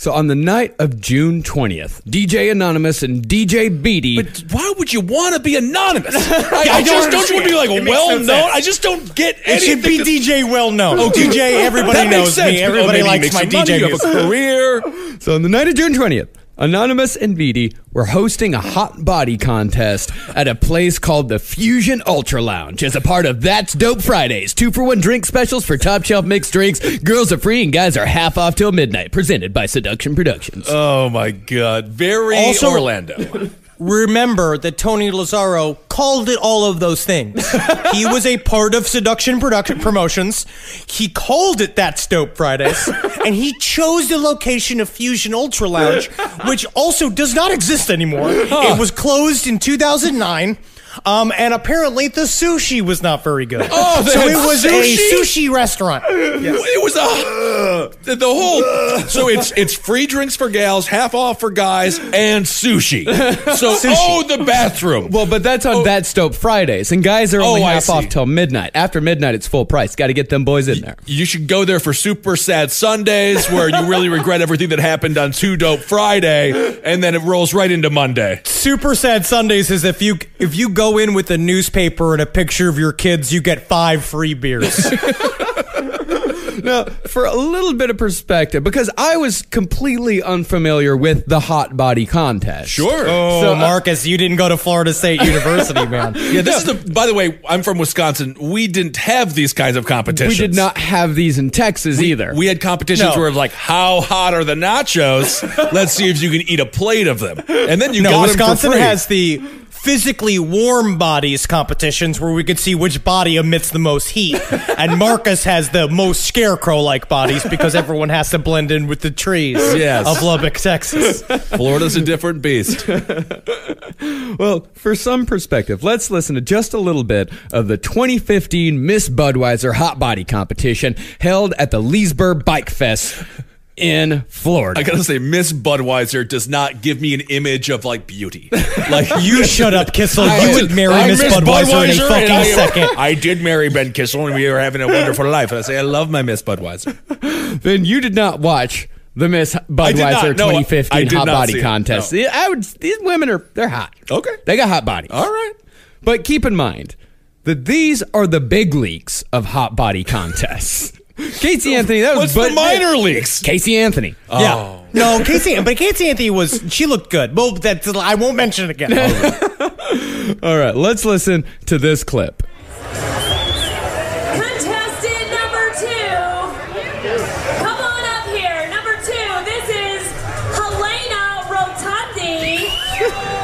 So on the night of June 20th, DJ Anonymous and DJ Beatty... But why would you want to be anonymous? I just don't you want to be like well-known? I just don't get anything. It should be DJ well-known. Oh, DJ, everybody knows me. Everybody likes my DJ music. You have a career. So on the night of June 20th, Anonymous and Beatty were hosting a hot body contest at a place called the Fusion Ultra Lounge as a part of That's Dope Fridays. 2-for-1 drink specials for top shelf mixed drinks. Girls are free and guys are half off till midnight. Presented by Seduction Productions. Oh my God. Very also, Orlando. Remember that Tony Lazzaro called it all of those things. He was a part of Seduction Promotions. He called it That's Dope Fridays. And he chose the location of Fusion Ultra Lounge, which also does not exist anymore. It was closed in 2009. And apparently the sushi was not very good. Oh, so it was a sushi restaurant. Yes. It was the whole. So it's free drinks for gals, half off for guys, and sushi. So the bathroom. Well, but that's on That's Dope Fridays, and guys are only half off till midnight. After midnight, it's full price. Got to get them boys in there. You should go there for Super Sad Sundays, where you really regret everything that happened on Too Dope Friday, and then it rolls right into Monday. Super Sad Sundays is if you go in with a newspaper and a picture of your kids, you get 5 free beers. Now, for a little bit of perspective, because I was completely unfamiliar with the hot body contest. Sure. Oh, so, Marcus, you didn't go to Florida State University, man. Yeah, this is by the way, I'm from Wisconsin. We didn't have these kinds of competitions. We did not have these in Texas either. We had competitions where like, how hot are the nachos? Let's see if you can eat a plate of them. And then you got Wisconsin them for free. Has the physically warm bodies competitions where we could see which body emits the most heat. And Marcus has the most scarecrow-like bodies because everyone has to blend in with the trees of Lubbock, Texas. Florida's a different beast. Well, for some perspective, let's listen to just a little bit of the 2015 Miss Budweiser Hot Body Competition held at the Leesburg Bike Fest in Florida. I gotta say, Miss Budweiser does not give me an image of like beauty. Like you shut up, Kissel. You would marry Miss Budweiser in a fucking second. I did marry Ben Kissel, and we were having a wonderful life. I say I love my Miss Budweiser. Then you did not watch the Miss Budweiser 2015 Hot Body Contest. No. These women they're hot. Okay, they got hot bodies. All right, but keep in mind that these are the big leagues of hot body contests. Casey Anthony, that was the minor leagues. Casey Anthony. Oh. Yeah. No, Casey Anthony she looked good. Well, I won't mention it again. All right, let's listen to this clip. Contestant number 2. Come on up here. Number 2, this is Helena Rotundi,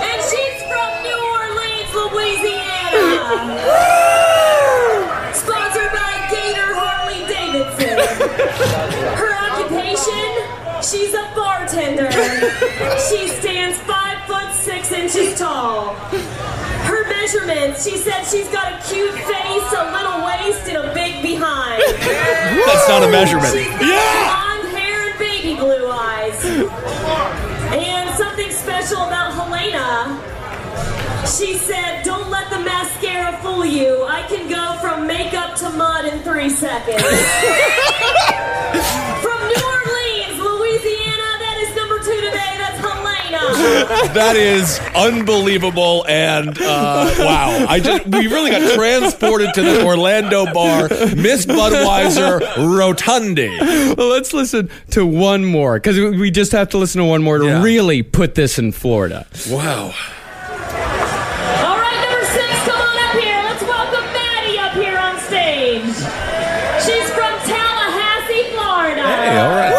and she's from New Orleans, Louisiana. Sponsored by Gator Harley Davidson. Her occupation, she's a bartender. She stands 5'6" tall. Her measurements, she said she's got a cute face, a little waist, and a big behind. That's not a measurement. She's got blonde hair and baby blue eyes. And something special about Helena, she said, don't let the mascara fool you. I can go from makeup to mud in 3 seconds. From New Orleans, Louisiana, that is number 2 today. That's Helena. That is unbelievable, and wow. We really got transported to the Orlando bar, Miss Budweiser Rotundi. Well, let's listen to one more, because we just have to listen to one more to really put this in Florida. Wow. She's from Tallahassee, Florida. Hey, all right.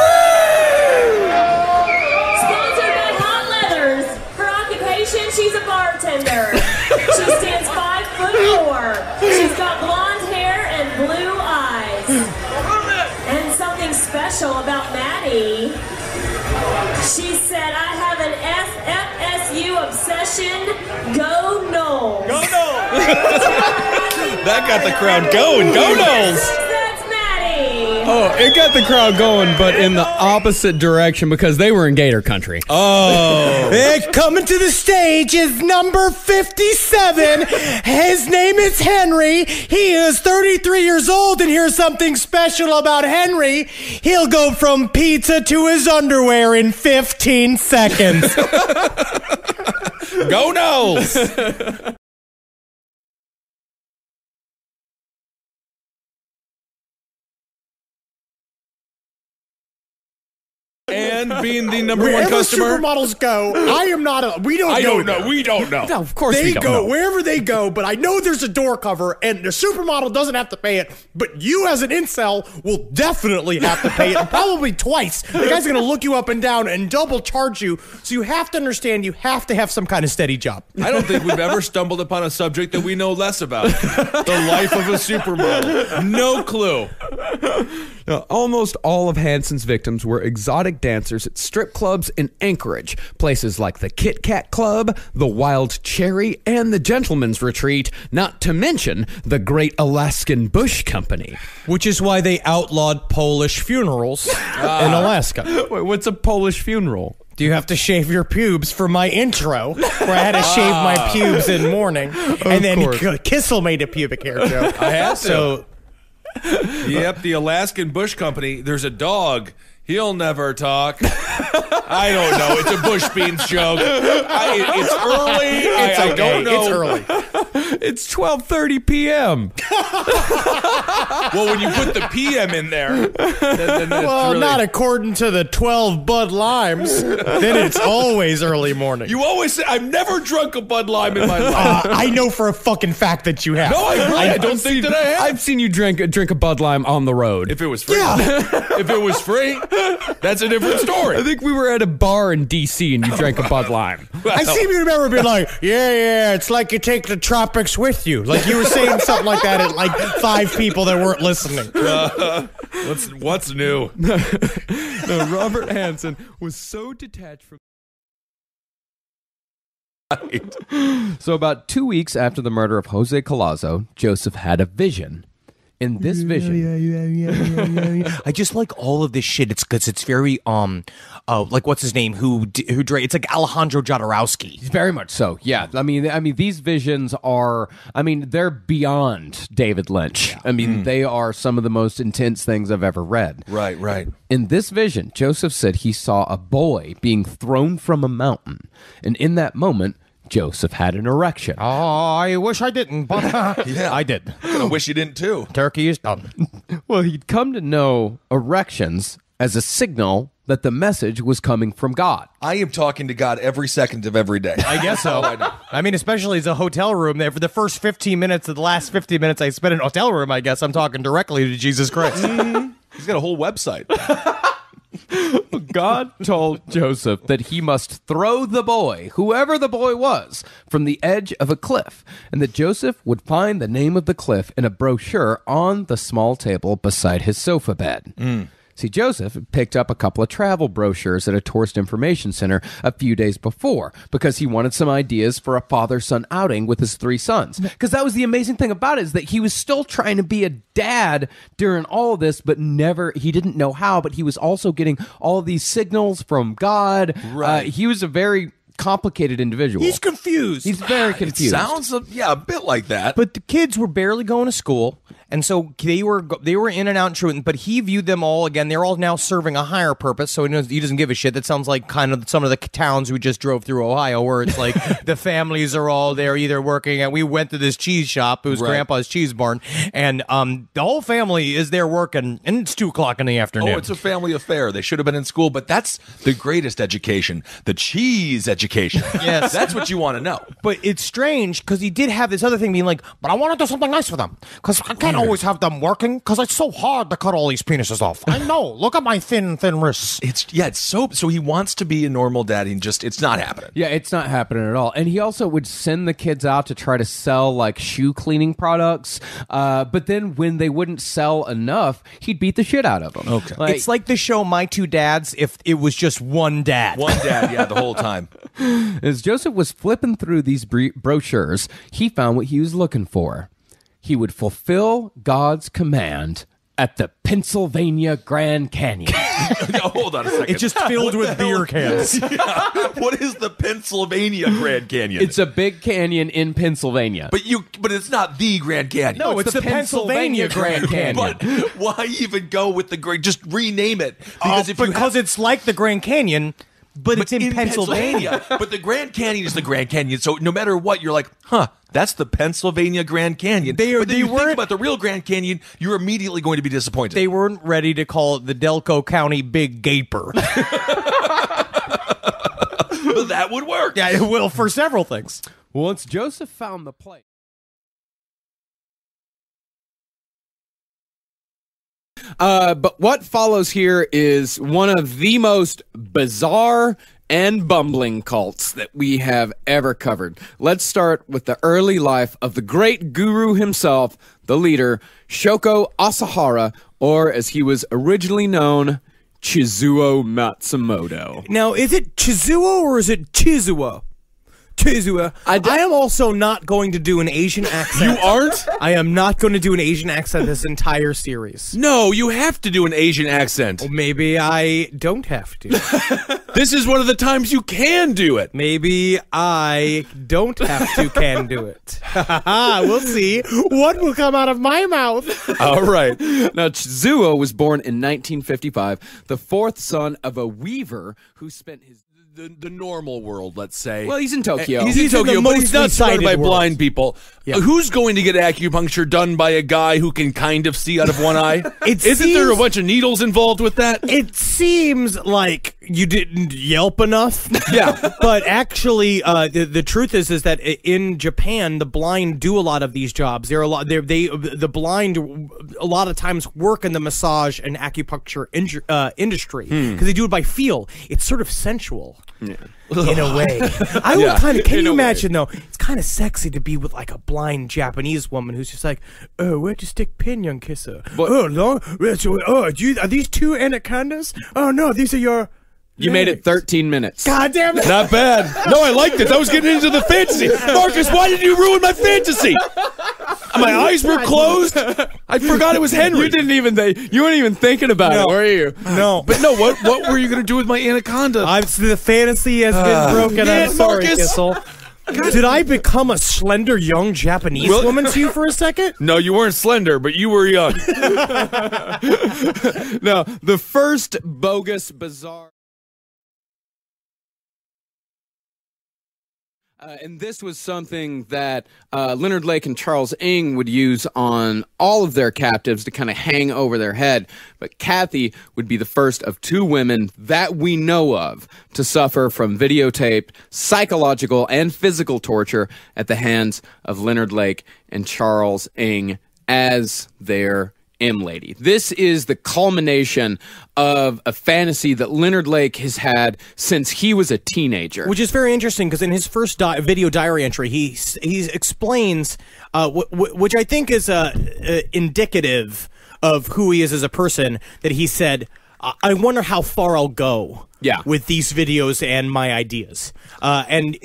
Sponsored by Hot Leathers. Her occupation, she's a bartender. She stands 5'4". She's got blonde hair and blue eyes. And something special about Maddie, she said, I have an FSU obsession. Go Noles. Go Noles. That got the crowd going. Go Noles. That's Maddie. Oh, it got the crowd going, but in the opposite direction because they were in Gator country. Oh. Coming to the stage is number 57. His name is Henry. He is 33 years old, and here's something special about Henry. He'll go from pizza to his underwear in 15 seconds. Go Knowles! And being the number one Wherever customer. supermodels go, I am not a. We don't I go don't know. there. We don't know. No, of course They we don't go know. wherever they go, but I know there's a door cover, and the supermodel doesn't have to pay it. But you, as an incel, will definitely have to pay it, and probably twice. The guy's gonna look you up and down and double charge you. So you have to understand, you have to have some kind of steady job. I don't think we've ever stumbled upon a subject that we know less about. The life of a supermodel. No clue. Now, almost all of Hansen's victims were exotic dancers at strip clubs in Anchorage, places like the Kit Kat Club, the Wild Cherry, and the Gentleman's Retreat, not to mention the Great Alaskan Bush Company. Which is why they outlawed Polish funerals in Alaska. Wait, what's a Polish funeral? Do you have to shave your pubes for my intro, where I had to shave my pubes in mourning, and then Kissel made a pubic hair joke. I have to. So, Yep, the Alaskan Bush Company. There's a dog. He'll never talk. I don't know. It's a Bush Beans joke. It's early. I don't know. It's early. It's 12:30 p.m. Well, when you put the PM in there, then Well, really, not according to the 12 Bud Limes. Then it's always early morning. You always say, I've never drunk a Bud Lime in my life. I know for a fucking fact that you have. No, I don't think that I have. I've seen you drink a Bud Lime on the road. If it was free. Yeah. If it was free, that's a different story. I think we were at a bar in D.C. and you drank a Bud Lime. I seem to remember being like, yeah, it's like you take the tropics with you. Like you were saying something like that at like 5 people that weren't listening. What's new? No, Robert Hansen was so detached from... So about 2 weeks after the murder of Jose Collazo, Joseph had a vision. In this vision... I just like all of this shit. It's because it's very like what's his name? It's like Alejandro Jodorowsky. Very much so, yeah. I mean, these visions are, they're beyond David Lynch. Yeah. They are some of the most intense things I've ever read. Right. In this vision, Joseph said he saw a boy being thrown from a mountain. And in that moment, Joseph had an erection. Oh, I wish I didn't, but Yeah. I did. I wish you didn't too. Turkey is done. Well, he'd come to know erections as a signal that the message was coming from God. I am talking to God every second of every day. I guess so. I mean, especially as a hotel room there. For the first 15 minutes of the last 15 minutes I spent in a hotel room, I guess I'm talking directly to Jesus Christ. He's got a whole website. God told Joseph that he must throw the boy, whoever the boy was, from the edge of a cliff, and that Joseph would find the name of the cliff in a brochure on the small table beside his sofa bed. See, Joseph had picked up a couple of travel brochures at a tourist information center a few days before because he wanted some ideas for a father-son outing with his 3 sons. Because that was the amazing thing about it, is that he was still trying to be a dad during all of this, but he didn't know how, but he was also getting all of these signals from God. Right. He was a very complicated individual. He's confused. He's very confused. Sounds, a bit like that. But the kids were barely going to school, and so they were in and out and truant. But he viewed them all again. They're all now serving a higher purpose, so he doesn't give a shit. That sounds like kind of some of the towns we just drove through Ohio, where it's like the families are all there either working. And we went to this cheese shop. It was Grandpa's Cheese Barn, and the whole family is there working, and it's 2:00 in the afternoon. Oh, it's a family affair. They should have been in school, but that's the greatest education, the cheese education. Yes. That's what you want to know. But it's strange because he did have this other thing being like, but I want to do something nice for them because I can't always have them working because it's so hard to cut all these penises off. I know. Look at my thin wrists. It's so he wants to be a normal dad, and it's not happening. Yeah, it's not happening at all. And he also would send the kids out to try to sell like shoe cleaning products. But then when they wouldn't sell enough, he'd beat the shit out of them. Okay. It's like the show My Two Dads if it was just one dad. One dad, yeah, the whole time. As Joseph was flipping through these brochures, he found what he was looking for. He would fulfill God's command at the Pennsylvania Grand Canyon. No, hold on a second. It's just filled with beer cans. What is the Pennsylvania Grand Canyon? It's a big canyon in Pennsylvania. But it's not the Grand Canyon. No, it's the Pennsylvania Grand Canyon. But why even go with the Grand? Just rename it Because it's like the Grand Canyon, but it's in Pennsylvania. But the Grand Canyon is the Grand Canyon. So no matter what, you're like, that's the Pennsylvania Grand Canyon. But then you think about the real Grand Canyon, you're immediately going to be disappointed. They weren't ready to call it the Delco County Big Gaper. But that would work. Yeah, it will for several things. Once Joseph found the place. But what follows here is one of the most bizarre and bumbling cults that we have ever covered. Let's start with the early life of the great guru himself, the leader, Shoko Asahara, or as he was originally known, Chizuo Matsumoto. Now, is it Chizuo or is it Chizuo? Chizuo. I am also not going to do an Asian accent. You aren't? I am not going to do an Asian accent this entire series. No, you have to do an Asian accent. Well, maybe I don't have to. This is one of the times you can do it. Maybe I don't have to can do it. We'll see what will come out of my mouth. All right. Now, Chizuo was born in 1955, the fourth son of a weaver who spent his... The normal world, let's say. Well, he's in Tokyo. He's in Tokyo, but he's not surrounded by blind people. Yeah. Who's going to get acupuncture done by a guy who can kind of see out of one eye? Isn't there a bunch of needles involved with that? It seems like you didn't yelp enough. Yeah. But actually, the truth is that in Japan, the blind do a lot of these jobs. The blind a lot of times work in the massage and acupuncture industry because they do it by feel. It's sort of sensual. Yeah. In a way. I would can you imagine though, it's kind of sexy to be with like a blind Japanese woman who's just like, oh, where'd you stick pin, young kisser? Oh, no. Are these two anacondas? Oh, no, these are your... You made it 13 minutes. God damn it. Not bad. No, I liked it. I was getting into the fantasy. Marcus, why did you ruin my fantasy? My eyes were closed. I forgot it was Henry. You weren't even thinking about it, were you? No. But no, what were you going to do with my anaconda? The fantasy has been broken. I'm sorry, Marcus. Kissel. Did I become a slender young Japanese woman to you for a second? No, you weren't slender, but you were young. No, the first bogus, bizarre... and this was something that Leonard Lake and Charles Ng would use on all of their captives to kind of hang over their head. But Kathy would be the first of two women that we know of to suffer from videotaped psychological and physical torture at the hands of Leonard Lake and Charles Ng as their M-Lady. This is the culmination of a fantasy that Leonard Lake has had since he was a teenager. Which is very interesting because in his first video diary entry, he explains, which I think is indicative of who he is as a person, that he said, I wonder how far I'll go with these videos and my ideas. And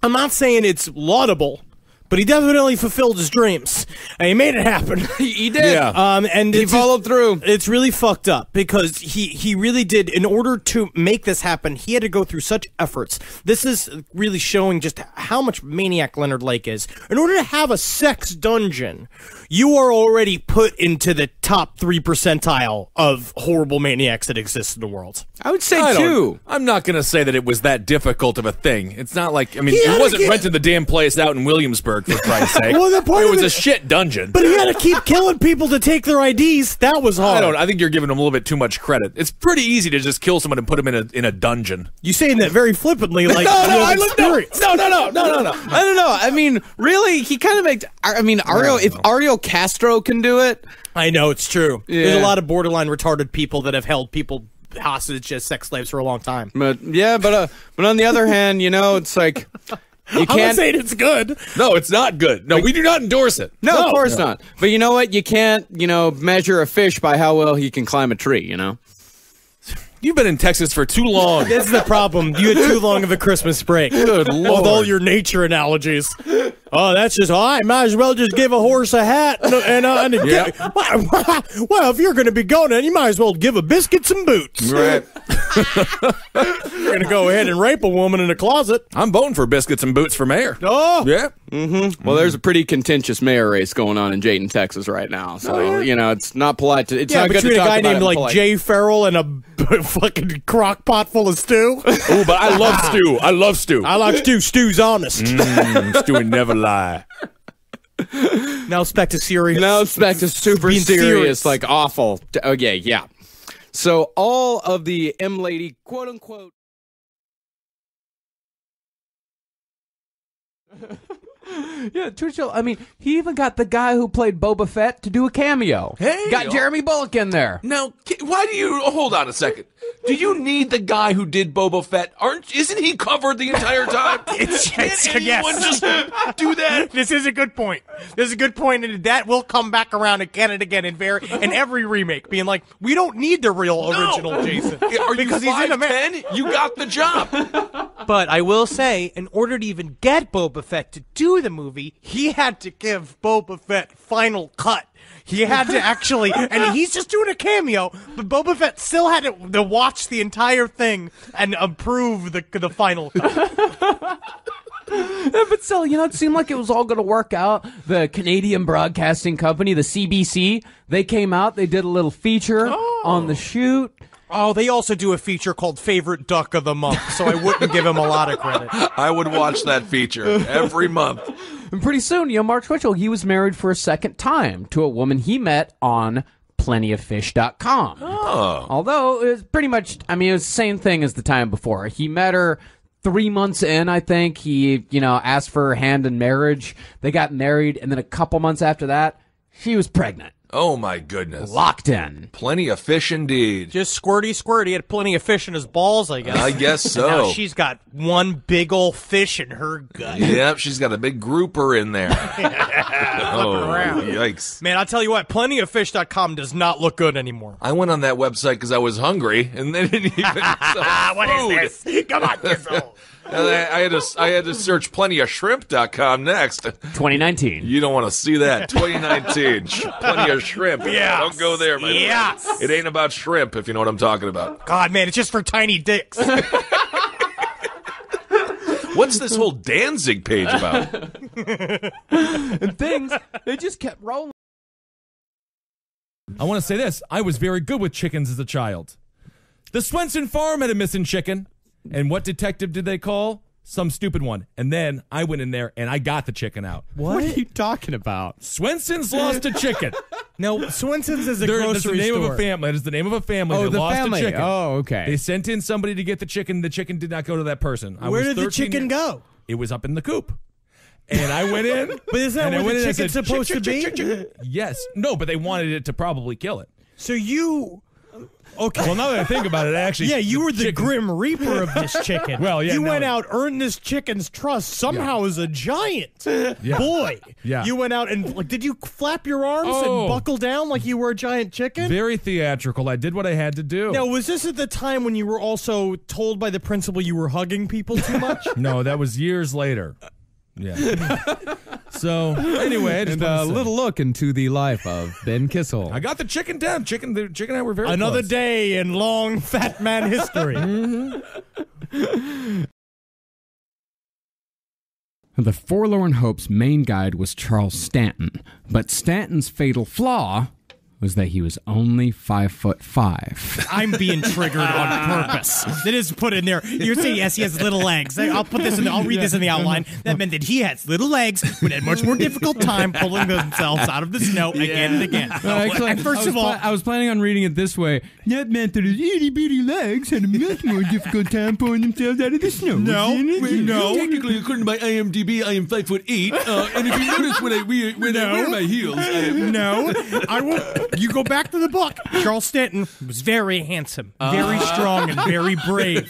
I'm not saying it's laudable, but he definitely fulfilled his dreams, and he made it happen. He did. Yeah. And he followed through. It's really fucked up because he really did. In order to make this happen, he had to go through such efforts. This is really showing just how much maniac Leonard Lake is. In order to have a sex dungeon, you are already put into the top 3 percentile of horrible maniacs that exist in the world. I would say two. I'm not going to say that it was that difficult of a thing. It's not like, I mean, he wasn't renting the damn place out in Williamsburg, for Christ's sake. Well, the point it was a shit dungeon. But he had to keep killing people to take their IDs. That was hard. I think you're giving him a little bit too much credit. It's pretty easy to just kill someone and put him in a dungeon. You saying that very flippantly, like no. I don't know. I mean, really, he kind of makes. I mean, if Ariel Castro can do it, I know it's true. Yeah. There's a lot of borderline retarded people that have held people hostage as sex slaves for a long time. But on the other hand, it's like you can't. I'm not saying it's good. No, it's not good. No, we do not endorse it. No, of course not. But you know what? You can't, measure a fish by how well he can climb a tree. You've been in Texas for too long. This is the problem. You had too long of a Christmas break. Good Lord. With all your nature analogies. Oh, that's just all right. Might as well just give a horse a hat and well, if you're going to be going, then you might as well give a biscuit some boots. Right. You're going to go ahead and rape a woman in a closet. I'm voting for biscuits and boots for mayor. Oh, Yeah. Well, there's a pretty contentious mayor race going on in Jayton, Texas right now. So, you know, it's not polite to... It's yeah, not good to between a talk guy about named it like polite. Jay Farrell and a fucking crock pot full of stew. Ooh, but I love stew. I love stew. I like stew. Stew's honest. Stew would never lie. Now it's back to serious. Now it's back to super Being serious, like awful. Okay, yeah. So all of the M Lady, quote unquote... Yeah, Twitchell, I mean, he even got the guy who played Boba Fett to do a cameo. Hey, got Jeremy Bullock in there. Now, why do you hold on a second? Do you need the guy who did Boba Fett? Isn't he covered the entire time? Can't anyone just do that? This is a good point. This is a good point, and that will come back around again and again in every remake, being like, we don't need the real original Jason Are because you he's in America. 5'10"? You got the job. But I will say, in order to even get Boba Fett to do the movie, he had to give Boba Fett final cut. He had to actually, and he's just doing a cameo, but Boba Fett still had to watch the entire thing and approve the final cut. Yeah, but still, you know, it seemed like it was all going to work out. The Canadian Broadcasting Company, the CBC, they came out, they did a little feature on the shoot. Oh, they also do a feature called Favorite Duck of the Month, so I wouldn't give him a lot of credit. I would watch that feature every month. And pretty soon, you know, Mark Twitchell, he was married for a second time to a woman he met on plentyoffish.com. Oh. Although, it was pretty much, I mean, it was the same thing as the time before. He met her 3 months in, I think. He, you know, asked for her hand in marriage. They got married, and then a couple months after that, she was pregnant. Oh, my goodness. Locked in. Plenty of fish indeed. Just squirty. He had plenty of fish in his balls, I guess. I guess so. Now she's got one big old fish in her gut. Yep, she's got a big grouper in there. Oh, yikes. Man, I'll tell you what, plentyoffish.com does not look good anymore. I went on that website because I was hungry, and they didn't even sell What food. is this? Come on, Kizzle. And I had to search plentyofshrimp.com next. 2019. You don't want to see that. 2019. Plenty of shrimp. Yes. Don't go there, my Yes. friend. It ain't about shrimp, if you know what I'm talking about. God, man, it's just for tiny dicks. What's this whole Danzig page about? And things, they just kept rolling. I want to say this. I was very good with chickens as a child. The Swenson farm had a missing chicken. And what detective did they call? Some stupid one. And then I went in there and I got the chicken out. What are you talking about? Swenson's lost a chicken. No, Swenson's is a That's grocery the name store. of a family. That is the name of a family Oh, that the lost family. a chicken. Oh, okay. They sent in somebody to get the chicken. The chicken did not go to that person. Where did the chicken go? It was up in the coop. And I went in. But is that and I where went the in and chicken's said, supposed "Chick, to chick, be?" chick, chick, chick." Yes. No, but they wanted it to probably kill it. So you... Okay. Well, now that I think about it, actually... Yeah, you were the chicken- Grim Reaper of this chicken. Well, yeah, you no. went out, earned this chicken's trust somehow as a giant boy. Yeah. You went out and like, did you flap your arms Oh. and buckle down like you were a giant chicken? Very theatrical. I did what I had to do. Now, was this at the time when you were also told by the principal you were hugging people too much? No, that was years later. Yeah. So anyway, I just And wanted a to say, little look into the life of Ben Kissel. I got the chicken down. The chicken and I were very Another close. day in long fat man history. The Forlorn Hope's main guide was Charles Stanton, but Stanton's fatal flaw was that he was only 5'5". I'm being triggered on purpose. That is put in there. You're saying, yes, he has little legs. I'll put this in. I'll read this in the outline. That meant that he has little legs, but had a much more difficult time pulling themselves out of the snow again and again. Actually, First of all, I was planning on reading it this way. That meant that his itty bitty legs had a much more difficult time pulling themselves out of the snow. No. Technically, according to my IMDb, I am 5'8", and if you notice when I wear my heels, I am... No, I will. You go back to the book. Charles Stanton was very handsome, very strong, and very brave.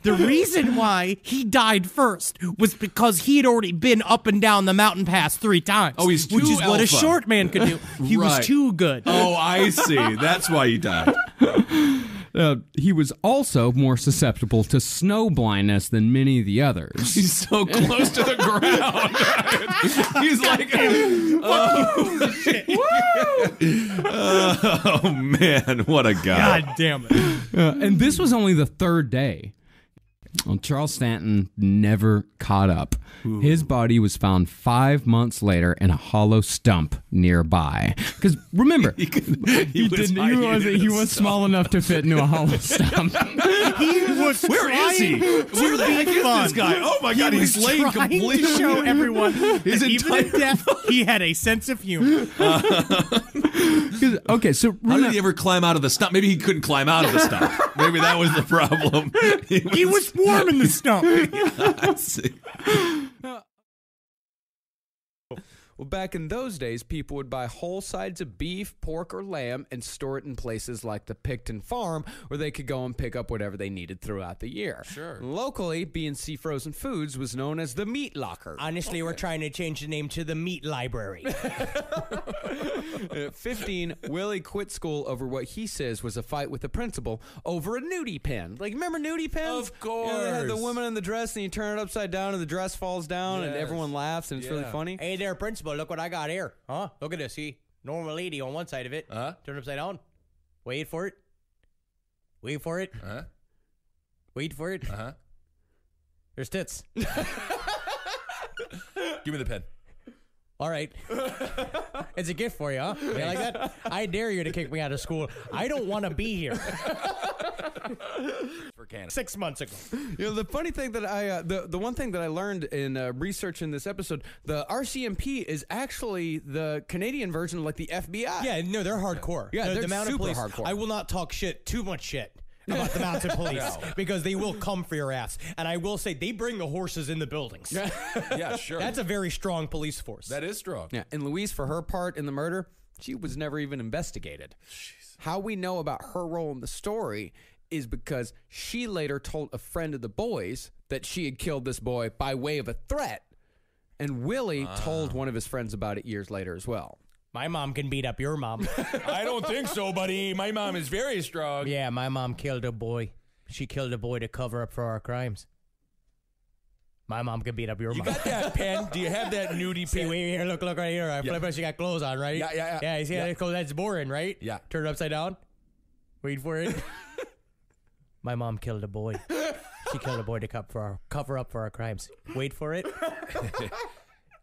The reason why he died first was because he had already been up and down the mountain pass 3 times. Oh, he's which too is what a alpha. short man could do. He was Right. too good. Oh, I see. That's why you died. He was also more susceptible to snow blindness than many of the others. He's so close to the ground. He's like, oh man, what a guy. God damn it. And this was only the third day. Well, Charles Stanton never caught up. His body was found 5 months later in a hollow stump nearby. Because remember, he was small enough to fit into a hollow stump. Where is he? Where the heck is this guy? Oh my God, he's laying completely. To show everyone that even in death, he had a sense of humor. Okay, so How did he ever climb out of the stump? Maybe he couldn't climb out of the stump. Maybe that was the problem. He was warm in the stump. I see. Well, back in those days, people would buy whole sides of beef, pork, or lamb and store it in places like the Pickton farm where they could go and pick up whatever they needed throughout the year. Sure. Locally, B&C Frozen Foods was known as the Meat Locker. Honestly, we're trying to change the name to the Meat Library. At 15, Willie quit school over what he says was a fight with the principal over a nudie pen. Like, remember nudie pens? Of course. Yeah, they had the woman in the dress, and you turn it upside down, and the dress falls down, and Yes. everyone laughs, and it's really funny. Hey there, principal. Look what I got here. Huh? Look at this. See? Normal lady on one side of it. Uh-huh. Turn it upside down. Wait for it. Wait for it. Uh-huh. Wait for it. Uh-huh. There's tits. Give me the pen. All right. It's a gift for you, huh? You like that? I dare you to kick me out of school. I don't want to be here. For Canada. 6 months ago. You know, the funny thing that the one thing that I learned in researching this episode, the RCMP is actually the Canadian version of like the FBI. Yeah, no, they're hardcore. Yeah, they're the mounted super police. hardcore. I will not talk too much shit about the mounted police because they will come for your ass. And I will say they bring the horses in the buildings. Yeah, sure. That's a very strong police force. That is strong. Yeah, and Louise, for her part in the murder, she was never even investigated. How we know about her role in the story is because she later told a friend of the boys that she had killed this boy by way of a threat. And Willie told one of his friends about it years later as well. My mom can beat up your mom. I don't think so, buddy. My mom is very strong. Yeah, my mom killed a boy. She killed a boy to cover up for our crimes. My mom can beat up your You mom. got that pen? Do you have that nudie See, pen? wait here, look right here. I flip it, she got clothes on, right? Yeah. Yeah, you see how that's boring, right? Yeah. Turn it upside down. Wait for it. My mom killed a boy. She killed a boy to cover up for our crimes. Wait for it.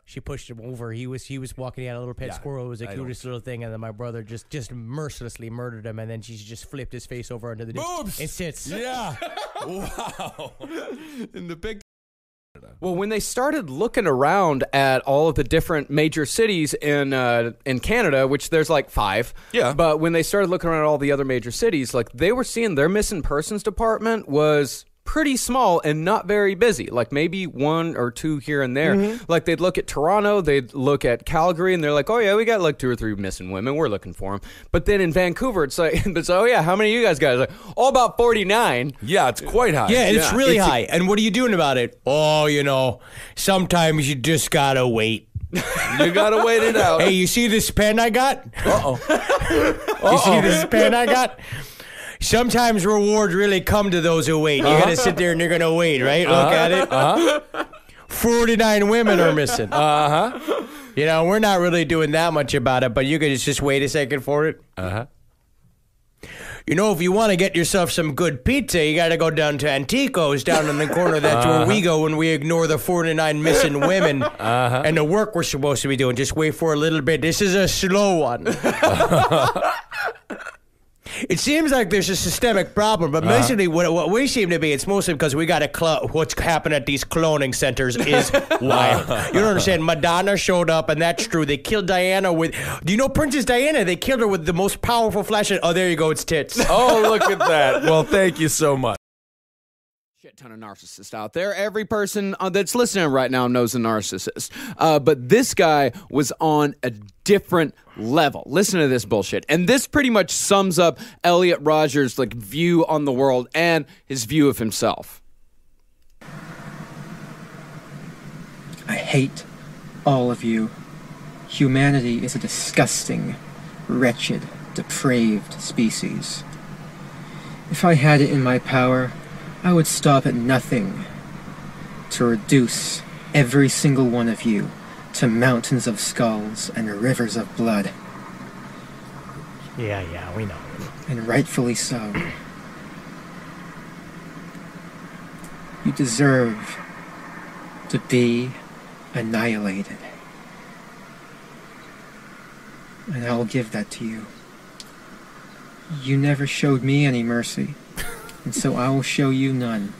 She pushed him over. He was walking. He had a little pet squirrel. It was the cutest little thing. And then my brother just mercilessly murdered him. And then she just flipped his face over onto the Boobs! It sits. Yeah. Wow. In the big. Well, when they started looking around at all of the different major cities in Canada, which there's like 5, but when they started looking around at all the other major cities, like they were seeing their missing persons department was pretty small and not very busy, like maybe 1 or 2 here and there. Like they'd look at Toronto, they'd look at Calgary, and they're like, oh yeah, we got like 2 or 3 missing women, we're looking for them. But then in Vancouver, it's like, oh yeah, how many of you guys got? Like, oh, about 49. Yeah, it's quite high. Yeah, it's really high. And what are you doing about it? Oh, sometimes you just gotta wait. You gotta wait it out. Hey, you see this pen I got? You see this pen I got? Sometimes rewards really come to those who wait. You gotta sit there and you're gonna wait, right? Look at it. 49 women are missing. We're not really doing that much about it, but you could just wait a second for it. If you want to get yourself some good pizza, you got to go down to Antico's down in the corner. That's where we go when we ignore the 49 missing women and the work we're supposed to be doing. Just wait for a little bit. This is a slow one. It seems like there's a systemic problem, but basically what we seem to be, it's mostly because we got to what's happened at these cloning centers is wild. You don't understand. Madonna showed up, and that's true. They killed Diana with, do you know Princess Diana? They killed her with the most powerful flashlight. Oh, there you go. It's tits. Oh, look at that. Well, thank you so much. Shit ton of narcissists out there. Every person that's listening right now knows a narcissist. But this guy was on a different level. Listen to this bullshit. And this pretty much sums up Elliot Rogers' view on the world and his view of himself. I hate all of you. Humanity is a disgusting, wretched, depraved species. If I had it in my power, I would stop at nothing to reduce every single one of you to mountains of skulls and rivers of blood. Yeah, we know. And rightfully so. You deserve to be annihilated. And I'll give that to you. You never showed me any mercy, and so I will show you none.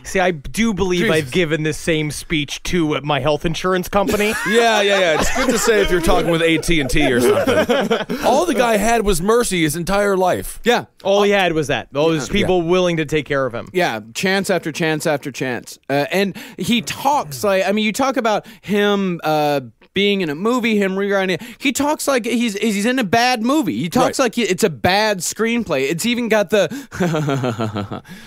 See, I do believe I've given this same speech to my health insurance company. Yeah. It's good to say if you're talking with AT&T or something. All the guy had was mercy his entire life. Yeah. All he had was that. All those people willing to take care of him. Yeah, chance after chance after chance. And he talks like, I mean, you talk about him being in a movie, him rewriting it. He talks like he's in a bad movie. He talks like it's a bad screenplay. It's even got the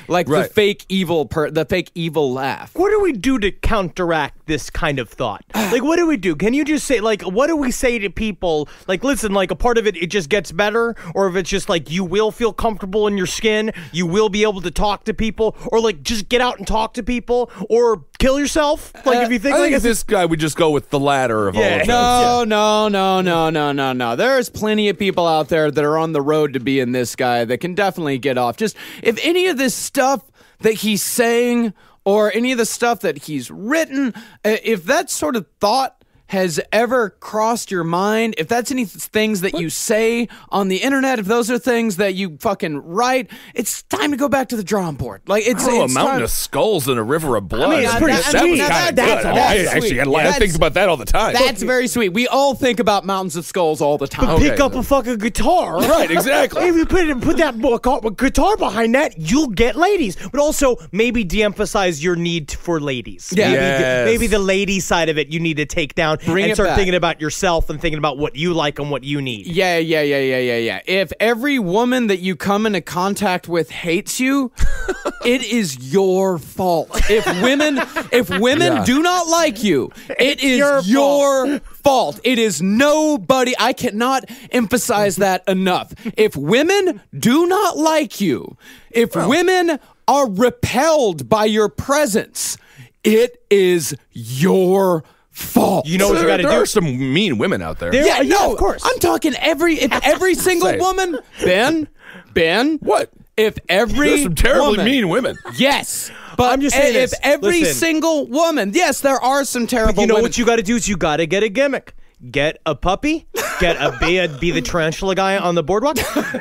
the fake evil laugh. What do we do to counteract this kind of thought? Like, what do we do? Can you just say, like, what do we say to people? Like, listen, like, a part of it just gets better, or if it's just like you will feel comfortable in your skin, you will be able to talk to people, or like just get out and talk to people, or kill yourself. Like, if you think, I think this guy would just go with the latter of all of those. No. There's plenty of people out there that are on the road to being this guy that can definitely get off. Just if any of this stuff that he's saying or any of the stuff that he's written, if that sort of thought has ever crossed your mind, if that's any things that you say on the internet, if those are things that you fucking write, it's time to go back to the drawing board. Like it's a mountain of skulls and a river of blood. I mean, that was kind of good. I actually had a lot of things about that all the time. That's very sweet. We all think about mountains of skulls all the time. But pick up a fucking guitar. Right, exactly. If you put that guitar behind that, you'll get ladies. But also maybe de-emphasize your need for ladies. Yeah. Maybe the lady side of it you need to take down. And start thinking about yourself and thinking about what you like and what you need. Yeah. If every woman that you come into contact with hates you, it is your fault. If women do not like you, it is your fault. It is nobody. I cannot emphasize that enough. If women do not like you, if women are repelled by your presence, it is your fault. You know what you got to do? There are some mean women out there. Of course. I'm talking every single woman. Ben. What? If every There's some terribly mean women. Yes. But I'm just saying if every single woman, yes, there are some terrible women. You know what you got to do is you got to get a gimmick. Get a puppy, be the tarantula guy on the boardwalk,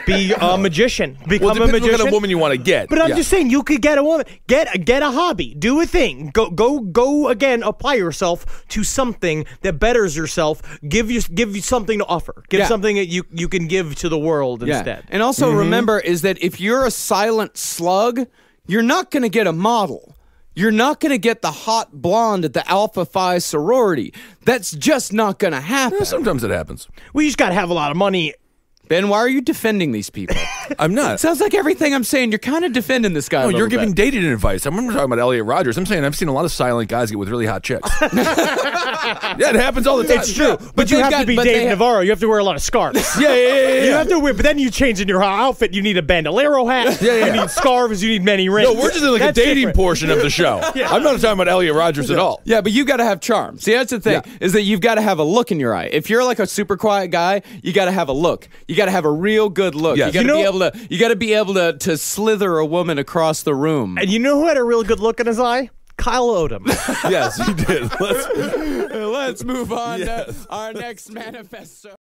be a magician, become a magician. What kind of woman you want to get. But I'm just saying, you could get a woman, get a hobby, do a thing, go again, apply yourself to something that betters yourself, give you something to offer, something that you can give to the world instead. And also remember is that if you're a silent slug, you're not going to get a model. You're not going to get the hot blonde at the Alpha Phi sorority. That's just not going to happen. Yeah, sometimes it happens. We just got to have a lot of money. Ben, why are you defending these people? I'm not. Sounds like everything I'm saying, you're kind of defending this guy. No, you're giving dating advice. I'm talking about Elliot Rodgers. I'm saying I've seen a lot of silent guys get with really hot chicks. Yeah, it happens all the time. It's true. But you have to be Dave Navarro. You have to wear a lot of scarves. Yeah. You have to wear, but then you change in your outfit. You need a bandolero hat. You need scarves. You need many rings. No, we're just in a dating portion of the show. I'm not talking about Elliot Rodgers at all. Yeah, but you got to have charm. See, that's the thing, is that you've got to have a look in your eye. If you're like a super quiet guy, you got to have a look. You got to have a real good look. Yes. You got to be able to slither a woman across the room. And you know who had a real good look in his eye? Kyle Odom. Yes, he did. Let's move on to our next manifesto.